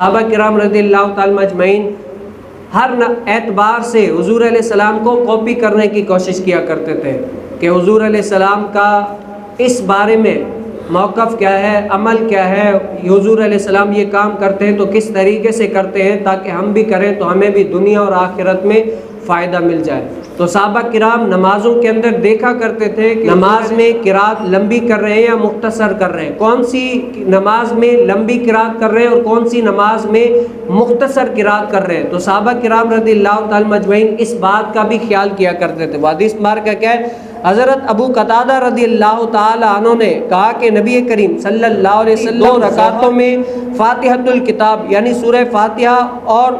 صحابہ کرام رضی اللہ تعالیٰ اجمعین ہر اعتبار سے حضور علیہ السلام کو کاپی کرنے کی کوشش کیا کرتے تھے کہ حضور علیہ السلام کا اس بارے میں موقف کیا ہے، عمل کیا ہے، حضور علیہ السلام یہ کام کرتے ہیں تو کس طریقے سے کرتے ہیں تاکہ ہم بھی کریں تو ہمیں بھی دنیا اور آخرت میں فائدہ مل جائے۔ تو صحابہ کرام نمازوں کے اندر دیکھا کرتے تھے کہ نماز میں قرات لمبی کر رہے ہیں یا مختصر کر رہے ہیں، کون سی نماز میں لمبی قرات کر رہے ہیں اور کون سی نماز میں مختصر قرات کر رہے ہیں۔ تو صحابہ کرام رضی اللہ تعالیٰ مجمعین اس بات کا بھی خیال کیا کرتے تھے۔ حدیث مبارکہ کیا ہے؟ حضرت ابو قتادہ رضی اللہ تعالیٰ عنہ نے کہا کہ نبی کریم صلی اللہ علیہ وسلم 2 رکعتوں میں فاتحۃ الکتاب یعنی سورہ فاتحہ اور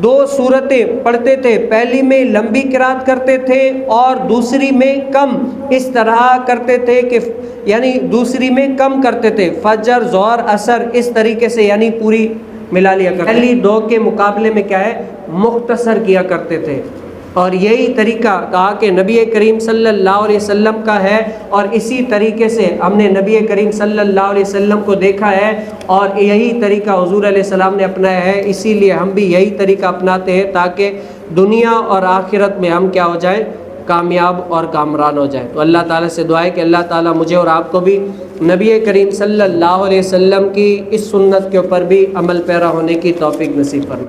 2 سورتیں پڑھتے تھے، پہلی میں لمبی قرات کرتے تھے اور دوسری میں کم، اس طرح کرتے تھے کہ یعنی دوسری میں کم کرتے تھے، فجر ظہر عصر اس طریقے سے یعنی پوری ملا لیا کرتے، پہلی 2 کے مقابلے میں کیا ہے مختصر کیا کرتے تھے۔ اور یہی طریقہ کہا کہ نبی کریم صلی اللہ علیہ وسلم کا ہے، اور اسی طریقے سے ہم نے نبی کریم صلی اللہ علیہ وسلم کو دیکھا ہے اور یہی طریقہ حضور علیہ السلام نے اپنایا ہے، اسی لیے ہم بھی یہی طریقہ اپناتے ہیں تاکہ دنیا اور آخرت میں ہم کیا ہو جائیں، کامیاب اور کامران ہو جائیں۔ تو اللہ تعالیٰ سے دعا ہے کہ اللہ تعالیٰ مجھے اور آپ کو بھی نبی کریم صلی اللہ علیہ وسلم کی اس سنت کے اوپر بھی عمل پیرا ہونے کی توفیق نصیب فرمائے۔